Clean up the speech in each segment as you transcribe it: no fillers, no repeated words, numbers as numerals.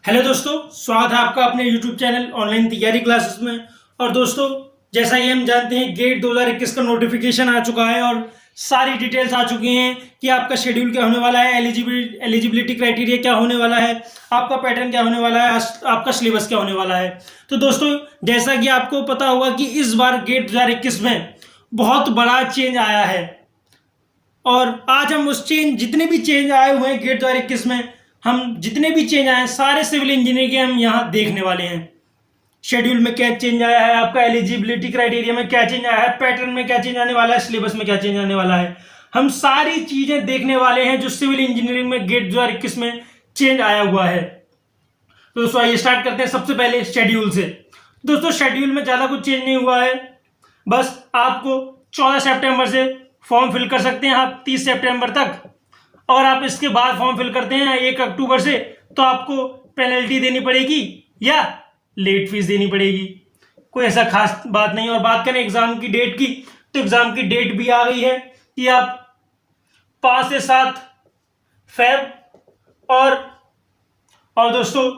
Hello दोस्तों, स्वागत है आपका अपने YouTube चैनल ऑनलाइन तैयारी क्लासेस में। और दोस्तों, जैसा कि हम जानते हैं गेट 2021 का नोटिफिकेशन आ चुका है और सारी डिटेल्स आ चुकी हैं कि आपका शेड्यूल क्या होने वाला है, एलिजिबिलिटी क्राइटेरिया क्या होने वाला है, आपका पैटर्न क्या होने वाला है, आपका सिलेबस क्या होने वाला है। तो दोस्तों, जैसा कि आपको पता होगा कि इस बार गेट 2021 में बहुत बड़ा चेंज आया है और आज हम उस चेंज जितने भी चेंज आए हुए हैं गेट 2021 में, हम जितने भी चेंज आए हैं सारे सिविल इंजीनियरिंग के हम यहाँ देखने वाले हैं। शेड्यूल में क्या चेंज आया है, आपका एलिजिबिलिटी क्राइटेरिया में क्या चेंज आया है, पैटर्न में क्या चेंज आने वाला है, सिलेबस में क्या चेंज आने वाला है, हम सारी चीजें देखने वाले हैं जो सिविल इंजीनियरिंग में गेट 2021 में चेंज आया हुआ है। तो दोस्तों आइए स्टार्ट करते हैं सबसे पहले शेड्यूल से। दोस्तों शेड्यूल में ज्यादा कुछ चेंज नहीं हुआ है, बस आपको 14 सितंबर से फॉर्म फिल कर सकते हैं आप 30 सितंबर तक, और आप इसके बाद फॉर्म फिल करते हैं 1 अक्टूबर से तो आपको पेनल्टी देनी पड़ेगी या लेट फीस देनी पड़ेगी। कोई ऐसा खास बात नहीं। और बात करें एग्जाम की डेट की, तो एग्जाम की डेट भी आ गई है कि आप 5 से 7 फेब और दोस्तों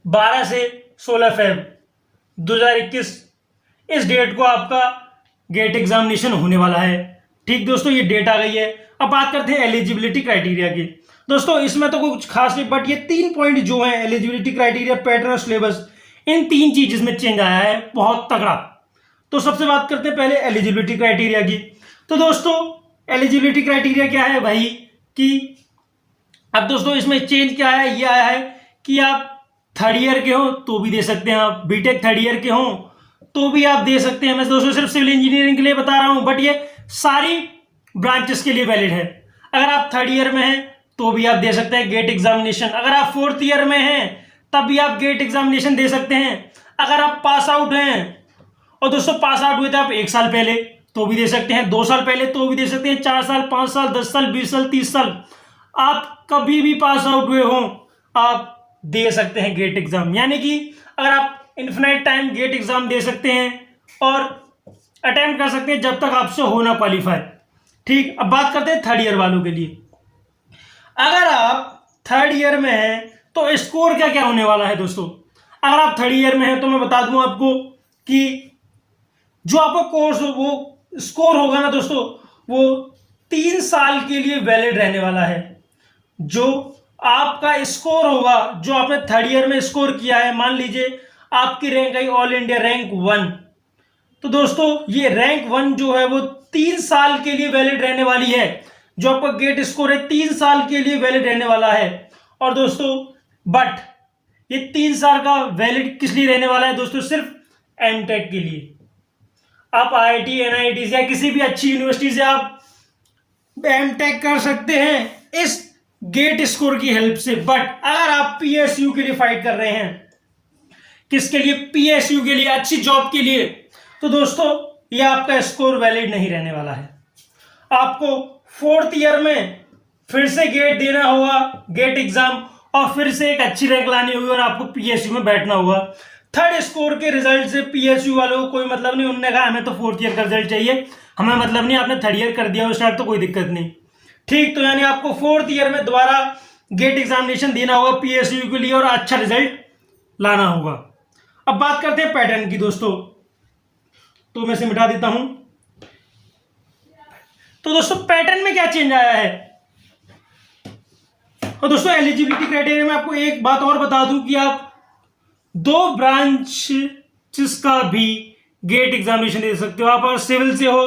12 से 16 फेब 2021 इस डेट को आपका गेट एग्जामिनेशन होने वाला है। ठीक दोस्तों, ये डेट आ गई है। अब बात करते हैं एलिजिबिलिटी क्राइटेरिया की। दोस्तों इसमें तो कुछ खास नहीं, बट ये 3 पॉइंट जो हैं एलिजिबिलिटी क्राइटेरिया, पैटर्न और सिलेबस, इन 3 चीज इसमें चेंज आया है बहुत तगड़ा। तो सबसे बात करते हैं पहले एलिजिबिलिटी क्राइटेरिया की। तो दोस्तों एलिजिबिलिटी क्राइटेरिया क्या है भाई कि अब दोस्तों इसमें चेंज क्या है, ये आया है कि आप 3rd ईयर के हो तो भी दे सकते हैं, आप बीटेक 3rd ईयर के हो तो भी आप दे सकते हैं। मैं दोस्तों सिर्फ सिविल इंजीनियरिंग के लिए बता रहा हूं, बट ये सारी ब्रांचेस के लिए वैलिड है। अगर आप 3rd ईयर में हैं तो भी आप दे सकते हैं गेट एग्जामिनेशन, अगर आप 4th ईयर में हैं तब भी आप गेट एग्जामिनेशन दे सकते हैं, अगर आप पास आउट हैं और दोस्तों पास आउट हुए थे आप 1 साल पहले तो भी दे सकते हैं, 2 साल पहले तो भी दे सकते हैं, 4 साल, 5 साल, 10 साल, 20 साल, 30 साल, आप कभी भी पास आउट हुए हो आप दे सकते हैं गेट एग्जाम। यानी कि अगर आप इन्फिनाइट टाइम गेट एग्जाम दे सकते हैं और अटेम्प्ट कर सकते हैं जब तक आपसे हो ना क्वालिफाई। ठीक, अब बात करते हैं 3rd ईयर वालों के लिए। अगर आप 3rd ईयर में हैं तो स्कोर क्या क्या होने वाला है दोस्तों। अगर आप 3rd ईयर में हैं तो मैं बता दूं आपको कि जो आपका कोर्स वो स्कोर होगा ना दोस्तों, वो 3 साल के लिए वैलिड रहने वाला है। जो आपका स्कोर होगा, जो आपने 3rd ईयर में स्कोर किया है, मान लीजिए आपकी रैंक आई ऑल इंडिया रैंक 1, तो दोस्तों ये रैंक 1 जो है वो 3 साल के लिए वैलिड रहने वाली है। जो आपका गेट स्कोर है 3 साल के लिए वैलिड रहने वाला है। और दोस्तों बट ये 3 साल का वैलिड किस लिए रहने वाला है दोस्तों, सिर्फ एमटेक के लिए। आप आईआईटी, एनआईटी या किसी भी अच्छी यूनिवर्सिटी से आप एमटेक कर सकते हैं इस गेट स्कोर की हेल्प से। बट अगर आप पीएसयू के लिए फाइट कर रहे हैं, किसके लिए, पीएसयू के लिए, अच्छी जॉब के लिए, तो दोस्तों ये आपका स्कोर वैलिड नहीं रहने वाला है। आपको 4th ईयर में फिर से गेट देना होगा, गेट एग्जाम, और फिर से एक अच्छी रैंक लानी होगी और आपको पीएसयू में बैठना होगा। 3rd स्कोर के रिजल्ट से पीएसयू वालों को कोई मतलब नहीं। उन्होंने कहा हमें तो 4th ईयर का रिजल्ट चाहिए, हमें मतलब नहीं, आपने 3rd ईयर कर दिया स्टार्ट तो कोई दिक्कत नहीं। ठीक, तो यानी आपको 4th ईयर में दोबारा गेट एग्जामिनेशन देना होगा पीएसयू के लिए और अच्छा रिजल्ट लाना होगा। अब बात करते हैं पैटर्न की दोस्तों, तो मैं इसे मिटा देता हूं। तो दोस्तों पैटर्न में क्या चेंज आया है, और दोस्तों एलिजिबिलिटी क्राइटेरिया में आपको एक बात और बता दूं कि आप 2 ब्रांचेस का भी गेट एग्जामिनेशन दे सकते हो। आप अगर सिविल से हो,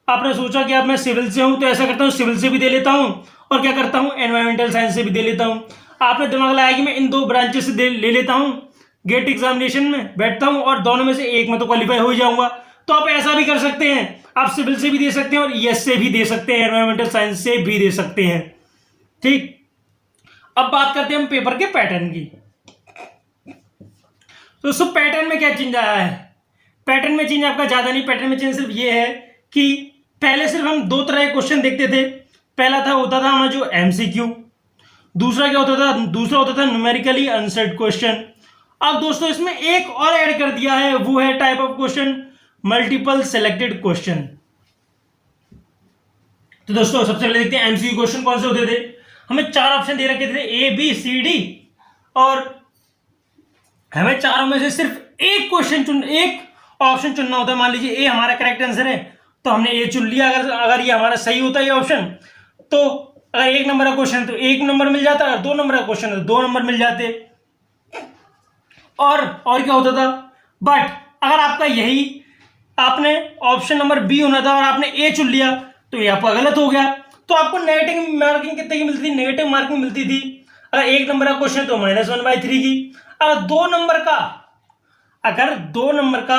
आपने सोचा कि आप मैं सिविल से हूं तो ऐसा करता हूं सिविल से भी दे लेता हूं और क्या करता हूं एनवायरमेंटल साइंस से भी दे लेता हूं। आपने दिमाग लगाया कि मैं इन 2 ब्रांचेस से ले लेता हूं, गेट एग्जामिनेशन में बैठता हूं और दोनों में से एक में तो क्वालिफाई हो जाऊंगा। तो आप ऐसा भी कर सकते हैं, आप सिविल से भी दे सकते हैं और ईएस से भी दे सकते हैं, एनवायरमेंटल साइंस से भी दे सकते हैं। ठीक, अब बात करते हैं हम पेपर के पैटर्न की। तो दोस्तों पैटर्न में क्या चेंज आया है, पैटर्न में चेंज आपका ज्यादा नहीं। पैटर्न में चेंज सिर्फ ये है कि पहले सिर्फ हम 2 तरह के क्वेश्चन देखते थे। पहला होता था हमारा जो एमसीक्यू, दूसरा क्या होता था, दूसरा होता था न्यूमेरिकली अनसेट क्वेश्चन। अब दोस्तों इसमें एक और ऐड कर दिया है, वो है type of question multiple selected question. तो दोस्तों सबसे पहले देखते हैं एमसीक्यू क्वेश्चन कौन से होते थे। हमें 4 ऑप्शन दे रखे थे, ए बी सी डी, और हमें चारों में से सिर्फ एक ऑप्शन चुनना होता है। मान लीजिए ए हमारा करेक्ट आंसर है तो हमने ए चुन लिया। अगर ये हमारा सही होता है ये ऑप्शन, तो अगर 1 नंबर का क्वेश्चन है तो 1 नंबर मिल जाता, अगर 2 नंबर का क्वेश्चन है तो 2 नंबर मिल जाते। और क्या होता था, बट अगर आपका यही आपने ऑप्शन नंबर बी होना था और आपने ए चुन लिया तो ये आपका गलत हो गया। तो आपको नेगेटिव मार्किंग कितने की मिलती थी, नेगेटिव मार्किंग मिलती थी। अगर 1 नंबर का क्वेश्चन तो -1/3 की, अगर 2 नंबर का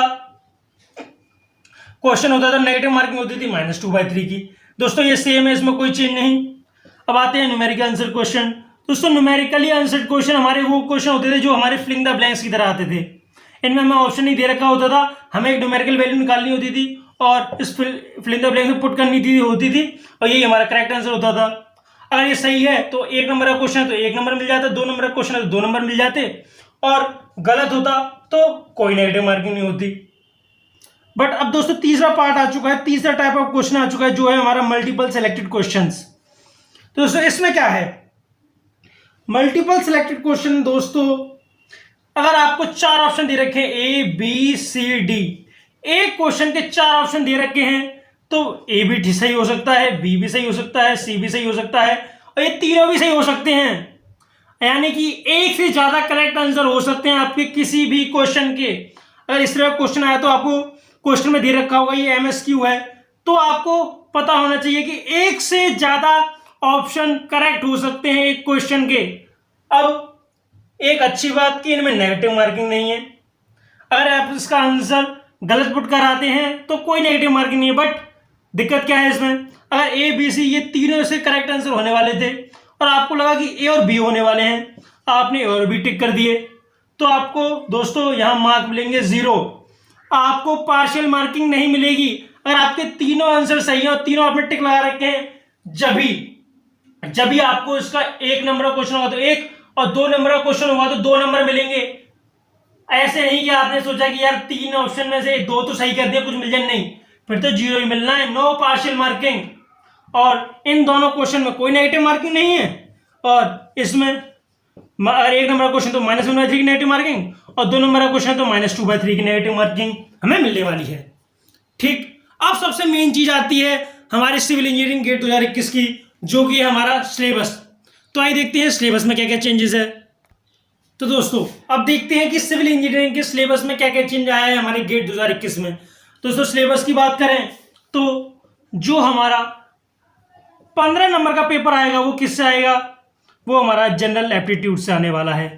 क्वेश्चन होता था नेगेटिव मार्किंग होती थी -2/3 की। दोस्तों ये सेम है, इसमें कोई चेंज नहीं। अब आते हैं न्यूमेरिकल आंसर क्वेश्चन। दोस्तों न्यूमेरिकली आंसर क्वेश्चन हमारे वो क्वेश्चन होते थे जो हमारे फिलिंग द ब्लैंक्स की तरह आते थे। इनमें हमें ऑप्शन नहीं दे रखा होता था, हमें एक न्यूमेरिकल वैल्यू निकालनी होती थी और इस फिलिंग द ब्लैंक्स में पुट करनी होती थी और यही हमारा करेक्ट आंसर होता था। अगर ये सही है तो 1 नंबर का क्वेश्चन है तो 1 नंबर मिल जाता, 2 नंबर का क्वेश्चन है तो 2 नंबर मिल जाते, और गलत होता तो कोई नेगेटिव मार्किंग नहीं होती। बट अब दोस्तों तीसरा पार्ट आ चुका है, तीसरा टाइप ऑफ क्वेश्चन आ चुका है जो है हमारा मल्टीपल सेलेक्टेड क्वेश्चंस। तो दोस्तों इसमें क्या है, मल्टीपल सेलेक्टेड क्वेश्चन दोस्तों, अगर आपको 4 ऑप्शन दे रखे हैं ए बी सी डी, एक क्वेश्चन के 4 ऑप्शन दे रखे हैं तो ए भी सही हो सकता है, बी भी सही हो सकता है, सी भी सही हो सकता है और ये तीनों भी सही हो सकते हैं। यानी कि एक से ज्यादा करेक्ट आंसर हो सकते हैं आपके किसी भी क्वेश्चन के। अगर इस तरह क्वेश्चन आया तो आपको क्वेश्चन में दे रखा होगा ये एमएसक्यू है, तो आपको पता होना चाहिए कि एक से ज्यादा ऑप्शन करेक्ट हो सकते हैं एक क्वेश्चन के। अब एक अच्छी बात कि इनमें नेगेटिव मार्किंग नहीं है, अगर आप इसका आंसर गलत पुट कर आते हैं तो कोई नेगेटिव मार्किंग नहीं है। बट दिक्कत क्या है इसमें, अगर ए बी सी ये तीनों से करेक्ट आंसर होने वाले थे और आपको लगा कि ए और बी होने वाले हैं, आपने ए और बी टिक कर दिए, तो आपको दोस्तों यहां मार्क मिलेंगे 0, आपको पार्शियल मार्किंग नहीं मिलेगी। अगर आपके तीनों आंसर सही है और तीनों आपने टिक लगा रखे हैं, जब भी आपको इसका 1 नंबर का क्वेश्चन होगा तो 1 और 2 नंबर का क्वेश्चन होगा तो 2 नंबर मिलेंगे। ऐसे नहीं कि आपने सोचा कि यार 3 ऑप्शन में से 2 तो सही कर दिया कुछ मिल जाए, नहीं, फिर तो 0 ही मिलना है, नो पार्शियल मार्किंग। और इन दोनों क्वेश्चन में कोई नेगेटिव मार्किंग नहीं है और इसमें अगर 1 नंबर का क्वेश्चन तो -1/3 की नेगेटिव मार्किंग और 2 नंबर का क्वेश्चन तो -2/3 की नेगेटिव मार्किंग हमें मिलने वाली है। ठीक, अब सबसे मेन चीज आती है हमारे सिविल इंजीनियरिंग गेट 2021 की, जो कि हमारा सिलेबस। तो आइए देखते हैं सिलेबस में क्या क्या चेंजेस है। तो दोस्तों अब देखते हैं कि सिविल इंजीनियरिंग के सिलेबस में क्या क्या चेंज आया है हमारे गेट 2021 में। दोस्तों सिलेबस की बात करें तो जो हमारा 15 नंबर का पेपर आएगा वो किससे आएगा, वो हमारा जनरल एप्टीट्यूड से आने वाला है।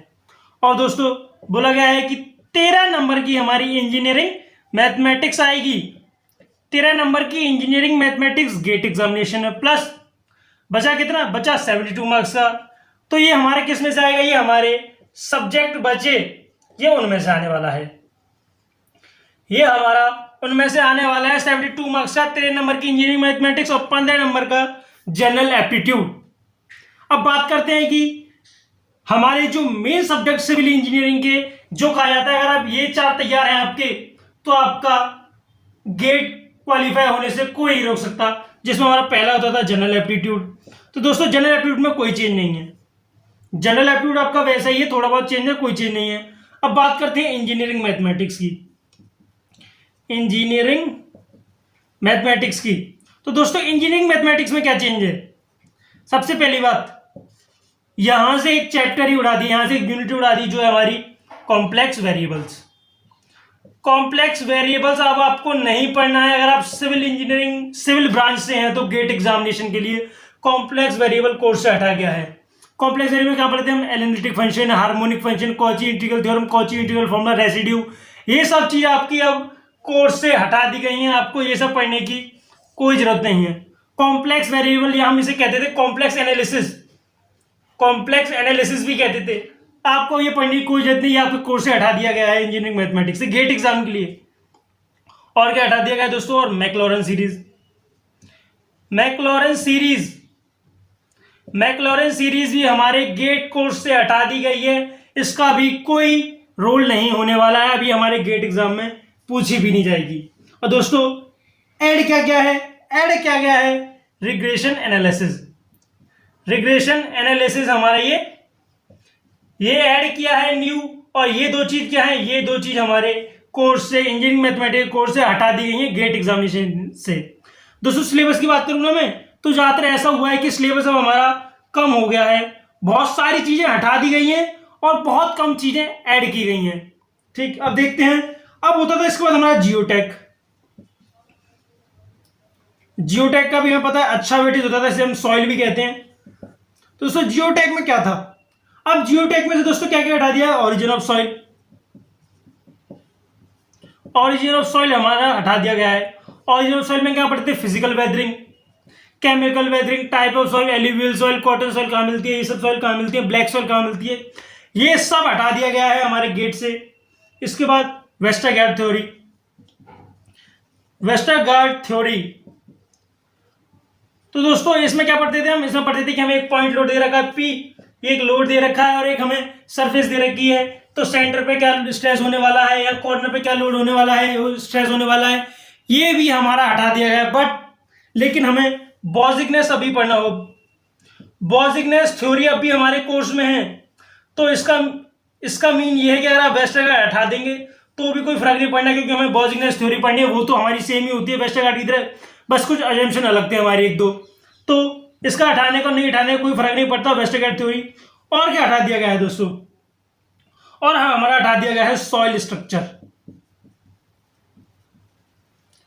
और दोस्तों बोला गया है कि 13 नंबर की हमारी इंजीनियरिंग मैथमेटिक्स आएगी। 13 नंबर की इंजीनियरिंग मैथमेटिक्स गेट एग्जामिनेशन में, प्लस बचा कितना, बचा 72 मार्क्स का। तो ये हमारे किस में से आएगा, ये हमारे सब्जेक्ट बचे ये उनमें से आने वाला है, ये हमारा उनमें से आने वाला है 72 मार्क्स का 13 नंबर की इंजीनियरिंग मैथमेटिक्स और 15 नंबर का जनरल एप्टीट्यूड। अब बात करते हैं कि हमारे जो मेन सब्जेक्ट सिविल इंजीनियरिंग के जो कहा जाता है, अगर आप ये 4 तैयार हैं आपके तो आपका गेट क्वालिफाई होने से कोई नहीं रोक सकता, जिसमें हमारा पहला होता था जनरल एप्टीट्यूड। तो दोस्तों जनरल एप्टीट्यूड में कोई चेंज नहीं है, जनरल एप्टीट्यूड आपका वैसा ही है, थोड़ा बहुत चेंज है, कोई चेंज नहीं है। अब बात करते हैं इंजीनियरिंग मैथमेटिक्स की, इंजीनियरिंग मैथमेटिक्स की। तो दोस्तों इंजीनियरिंग मैथमेटिक्स में क्या चेंज है, सबसे पहली बात यहां से एक चैप्टर ही उड़ा दी, यहां से एक यूनिट उड़ा दी जो है हमारी कॉम्प्लेक्स वेरिएबल्स। कॉम्प्लेक्स वेरिएबल्स अब आपको नहीं पढ़ना है, अगर आप सिविल इंजीनियरिंग सिविल ब्रांच से हैं तो गेट एग्जामिनेशन के लिए कॉम्प्लेक्स वेरिएबल कोर्स से हटा गया है। कॉम्प्लेक्स वेरिएबल क्या पढ़ते हैं हम, analytic function, harmonic function, Cauchy integral theorem, Cauchy integral formula, residue, ये सब चीज आपकी अब कोर्स से हटा दी गई हैं, आपको ये सब पढ़ने की कोई जरूरत नहीं है। कॉम्प्लेक्स वेरिएबल या हम इसे कहते थे कॉम्प्लेक्स एनालिसिस, कॉम्प्लेक्स एनालिसिस भी कहते थे, आपको ये पढ़ने की कोई जरूरत नहीं है, आपके कोर्स से हटा दिया गया है इंजीनियरिंग मैथमेटिक्स से गेट एग्जाम के लिए। और क्या हटा दिया गया है दोस्तों, और मैक्लॉरेन सीरीज, मैक्लॉरेन सीरीज भी हमारे गेट कोर्स से हटा दी गई है, इसका भी कोई रोल नहीं होने वाला है, अभी हमारे गेट एग्जाम में पूछी भी नहीं जाएगी। और दोस्तों ऐड क्या क्या है, ऐड क्या गया है, रिग्रेशन एनालिसिस, रिग्रेशन एनालिसिस हमारा ये ऐड किया है न्यू, और ये दो चीज क्या है, ये दो चीज हमारे कोर्स से, इंजीनियरिंग मैथमेटिक्स कोर्स से हटा दी गई है गेट एग्जामिनेशन से। दोस्तों सिलेबस की बात करूँ ना मैं, तो ज्यादातर ऐसा हुआ है कि सिलेबस अब हमारा कम हो गया है, बहुत सारी चीजें हटा दी गई हैं और बहुत कम चीजें ऐड की गई हैं। ठीक, अब देखते हैं। अब होता था इसके बाद हमारा जियोटेक। जियोटेक का भी हमें पता है अच्छा वेटेज होता था, इसे हम सॉइल भी कहते हैं। तो दोस्तों जियोटेक में क्या था, अब जियोटेक में से दोस्तों क्या क्या हटा दिया, origin of soil. Origin of soil हमारा हटा दिया गया है। ओरिजिन ऑफ सॉइल में क्या पढ़ते थे, physical weathering, chemical weathering, type of soil, alluvial soil, cotton soil कहाँ मिलती है, ये सब सॉइल कहाँ मिलती है, ब्लैक सॉइल कहाँ मिलती है, ये सब हटा दिया गया है हमारे गेट से। इसके बाद वेस्टरगार्ड थ्योरी। वेस्टरगार्ड थ्योरी तो दोस्तों इसमें क्या पढ़ते थे हम, इसमें पढ़ते थे कि हमें एक पॉइंट लोड दे रखा है P, एक लोड दे रखा है और एक हमें सरफेस दे रखी है, तो सेंटर पे क्या स्ट्रेस होने वाला है या कॉर्नर पे क्या लोड होने वाला है, स्ट्रेस होने वाला है, ये भी हमारा हटा दिया गया है। बट लेकिन हमें बॉजिकनेस अभी पढ़ना हो, बॉजिकनेस थ्योरी अभी हमारे कोर्स में है, तो इसका मीन ये है कि अगर आप वेस्टरगार्ड हटा देंगे तो भी कोई फर्क नहीं पड़ना, क्योंकि हमें बॉजिकनेस थ्योरी पढ़नी है, वो तो हमारी सेम ही होती है वेस्टरगार्ड की तरह, बस कुछ अजम्पशन अलग थे हमारे एक दो, तो इसका हटाने को नहीं हटाने का कोई फर्क नहीं पड़ता वेस्टरगार्ड थ्योरी। और क्या हटा दिया गया है दोस्तों, और हाँ हमारा हटा दिया गया है सॉइल स्ट्रक्चर।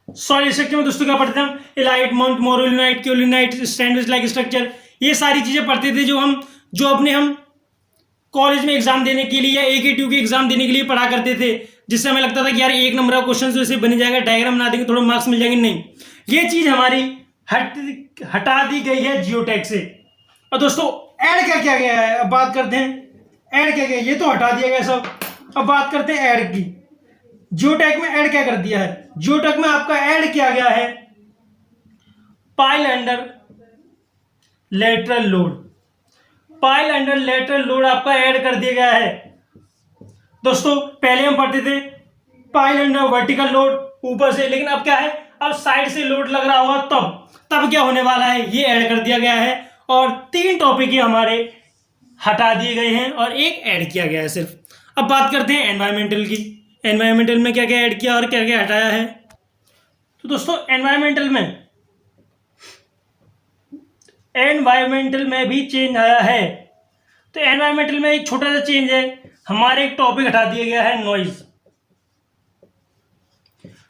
सॉइल स्ट्रक्चर में दोस्तों क्या पढ़ते हैं हम, illite, montmorillonite, kaolinite, sandwich like structure, ये सारी चीजें पढ़ते थे जो अपने हम कॉलेज में एग्जाम देने के लिए या AKTU के एग्जाम देने के लिए पढ़ा करते थे, जिससे हमें लगता था कि यार एक नंबर का क्वेश्चन तो इसे बन जाएगा, डायग्राम बना देंगे थोड़ा मार्क्स मिल जाएंगे। नहीं, ये चीज हमारी हटा दी गई है जियोटेक से। और दोस्तों ऐड क्या किया गया है, अब बात करते हैं ऐड क्या गया, ये तो हटा दिया गया सब, अब बात करते हैं ऐड की। जियोटेक में ऐड क्या कर दिया है, जियोटेक में आपका ऐड किया गया है pile under lateral load. Pile under lateral load आपका ऐड कर दिया गया है। दोस्तों पहले हम पढ़ते थे पाइल अंडर वर्टिकल लोड ऊपर से, लेकिन अब क्या है, अब साइड से लोड लग रहा होगा तब क्या होने वाला है, ये ऐड कर दिया गया है। और 3 टॉपिक ही हमारे हटा दिए गए हैं और एक ऐड किया गया है सिर्फ। अब बात करते हैं एनवायरमेंटल की। एनवायरमेंटल में क्या क्या ऐड किया और क्या क्या हटाया है। तो दोस्तों एनवायरमेंटल में भी चेंज आया है। तो एनवायरमेंटल में एक छोटा सा चेंज है, हमारे एक टॉपिक हटा दिया गया है नॉइज,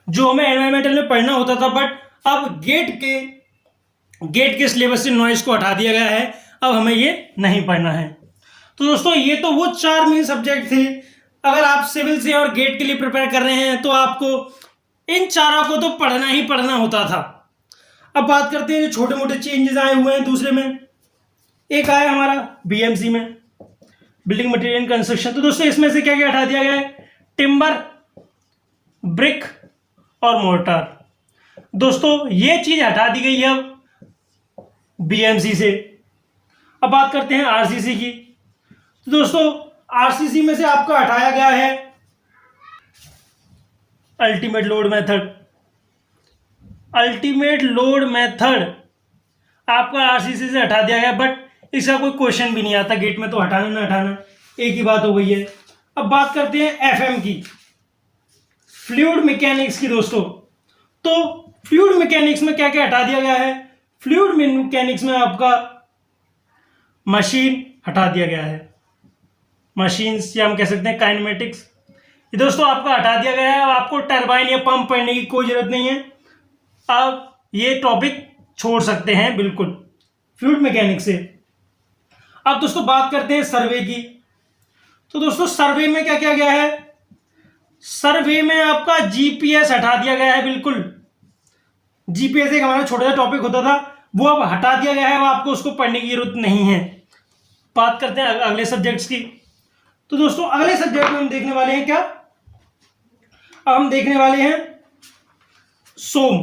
जो हमें एनवायरमेंटल में पढ़ना होता था, बट अब गेट के सिलेबस से नॉइज को हटा दिया गया है, अब हमें ये नहीं पढ़ना है। तो दोस्तों ये तो वो 4 मेन सब्जेक्ट थे। अगर आप सिविल से और गेट के लिए प्रिपेयर कर रहे हैं तो आपको इन चारों को तो पढ़ना ही पढ़ना होता था। अब बात करते हैं जो छोटे मोटे चेंजेस आए हुए हैं दूसरे में। एक आया हमारा BMC में, बिल्डिंग मटेरियल एंड कंस्ट्रक्शन। तो दोस्तों इसमें से क्या क्या हटा दिया गया है, टिम्बर, ब्रिक और मोर्टार। दोस्तों ये चीज हटा दी गई है अब BMC से। अब बात करते हैं RCC की। तो दोस्तों RCC में से आपका हटाया गया है ultimate load method. Ultimate load method आपका RCC से हटा दिया गया, बट इसका कोई क्वेश्चन भी नहीं आता गेट में, तो हटाना ना हटाना एक ही बात हो गई है। अब बात करते हैं FM की, फ्लूइड मैकेनिक्स की। दोस्तों तो फ्लूइड मैकेनिक्स में क्या क्या हटा दिया गया है, फ्लूइड मैकेनिक्स में आपका मशीन हटा दिया गया है, मशीन्स या हम कह सकते हैं काइनेमेटिक्स, ये दोस्तों आपका हटा दिया गया है। अब आपको टरबाइन या पंप पढ़ने की कोई जरूरत नहीं है, अब ये टॉपिक छोड़ सकते हैं बिल्कुल फ्लूइड मैकेनिक्स से। अब दोस्तों बात करते हैं सर्वे की। तो दोस्तों सर्वे में क्या क्या गया है, सर्वे में आपका GPS हटा दिया गया है बिल्कुल। GPS एक हमारा छोटा सा टॉपिक होता था, वो अब हटा दिया गया है, वो आपको उसको पढ़ने की जरूरत नहीं है। बात करते हैं अगले सब्जेक्ट्स की। तो दोस्तों अगले सब्जेक्ट में हम देखने वाले हैं क्या, अब हम देखने वाले हैं सोम।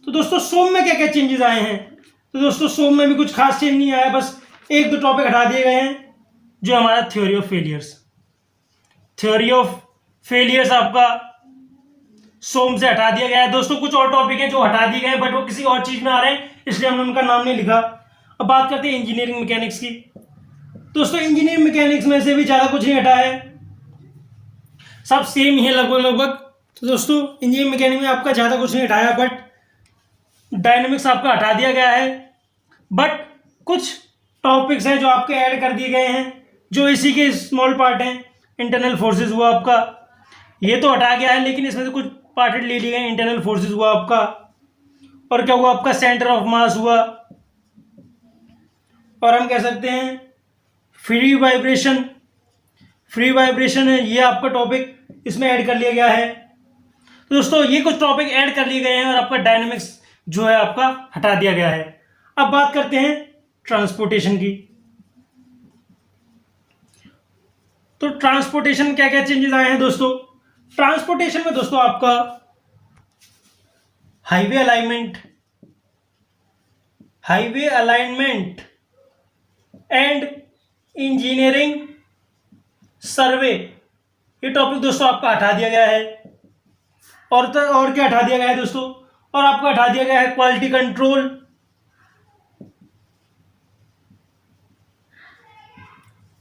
तो दोस्तों सोम में क्या क्या चेंजेस आए हैं। तो दोस्तों सोम में भी कुछ खास चेंज नहीं आया, बस 1-2 टॉपिक हटा दिए गए हैं, जो हमारा theory of failures. Theory of failures आपका सोम से हटा दिया गया है। दोस्तों कुछ और टॉपिक हैं जो हटा दिए गए, बट वो किसी और चीज में आ रहे हैं, इसलिए हमने उनका नाम नहीं लिखा। अब बात करते हैं इंजीनियरिंग मैकेनिक्स की। दोस्तों इंजीनियरिंग मैकेनिक्स में से भी ज़्यादा कुछ नहीं हटा है। सब सेम ही है लगभग लगभग। तो दोस्तों इंजीनियरिंग मैकेनिक में आपका ज़्यादा कुछ नहीं हटाया, बट डायनेमिक्स आपका हटा दिया गया है। बट कुछ टॉपिक्स हैं जो आपके ऐड कर दिए गए हैं, जो इसी के स्मॉल पार्ट हैं। इंटरनल फोर्सेस हुआ आपका, ये तो हटा गया है, लेकिन इसमें से कुछ पार्ट ले लिए गए। इंटरनल फोर्सेस हुआ आपका, और क्या हुआ आपका सेंटर ऑफ मास हुआ, और हम कह सकते हैं फ्री वाइब्रेशन। फ्री वाइब्रेशन है ये आपका टॉपिक इसमें ऐड कर लिया गया है। तो दोस्तों ये कुछ टॉपिक ऐड कर लिए गए हैं, और आपका डायनेमिक्स जो है आपका हटा दिया गया है। अब बात करते हैं ट्रांसपोर्टेशन की। तो ट्रांसपोर्टेशन क्या क्या चेंजेस आए हैं दोस्तों? ट्रांसपोर्टेशन में दोस्तों आपका हाईवे अलाइनमेंट एंड इंजीनियरिंग सर्वे, ये टॉपिक दोस्तों आपका हटा दिया गया है। और क्या हटा दिया गया है दोस्तों? और आपका हटा दिया गया है क्वालिटी कंट्रोल,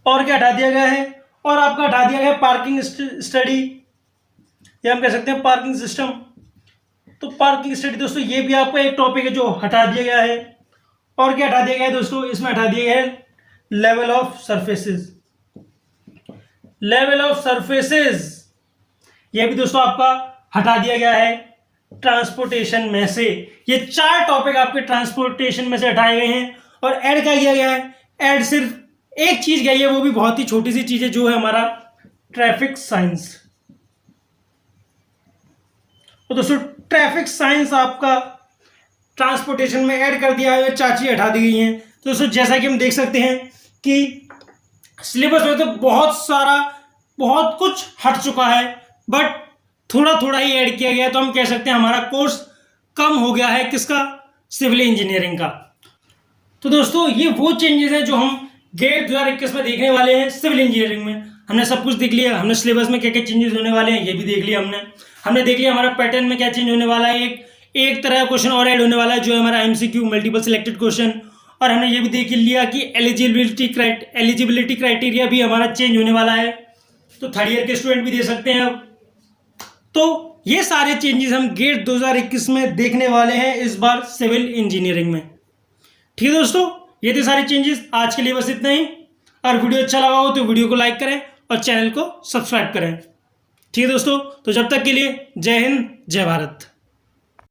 और क्या हटा दिया गया है? और आपका हटा दिया गया है पार्किंग स्टडी, या हम कह सकते हैं पार्किंग सिस्टम। तो पार्किंग स्टडी दोस्तों ये भी आपका एक टॉपिक है जो हटा दिया गया है। और क्या हटा दिया गया है दोस्तों? इसमें हटा दिया गया है level of surfaces. Level of surfaces ये भी दोस्तों आपका हटा दिया गया है ट्रांसपोर्टेशन में से। ये 4 टॉपिक आपके ट्रांसपोर्टेशन में से हटाए गए हैं, और ऐड क्या किया गया है? ऐड सिर्फ एक चीज गई है, वो भी बहुत ही छोटी सी चीज है, जो है हमारा ट्रैफिक साइंस। तो दोस्तों ट्रैफिक साइंस आपका ट्रांसपोर्टेशन में ऐड कर दिया है, 4 चीजें हटा दी गई हैं। तो दोस्तों जैसा कि हम देख सकते हैं कि सिलेबस में तो बहुत कुछ हट चुका है, बट थोड़ा थोड़ा ही ऐड किया गया है। तो हम कह सकते हैं हमारा कोर्स कम हो गया है, किसका? सिविल इंजीनियरिंग का। तो दोस्तों ये वो चेंजेस हैं जो हम गेट 2021 में देखने वाले हैं सिविल इंजीनियरिंग में। हमने सब कुछ देख लिया, हमने सिलेबस में क्या क्या चेंजेस होने वाले हैं ये भी देख लिया हमने देख लिया हमारा पैटर्न में क्या चेंज होने वाला है। एक तरह का क्वेश्चन और ऐड होने वाला है, जो है हमारा एमसीक्यू मल्टीपल सिलेक्टेड क्वेश्चन। और हमने ये भी देख लिया कि एलिजिबिलिटी क्राइटेरिया भी हमारा चेंज होने वाला है, तो 3rd ईयर के स्टूडेंट भी दे सकते हैं अब। तो ये सारे चेंजेस हम गेट 2021 में देखने वाले हैं इस बार सिविल इंजीनियरिंग में। ठीक है दोस्तों, ये थे सारे चेंजेस। आज के लिए बस इतना ही। और वीडियो अच्छा लगा हो तो वीडियो को लाइक करें और चैनल को सब्सक्राइब करें। ठीक है दोस्तों, तो जब तक के लिए जय हिंद, जय भारत।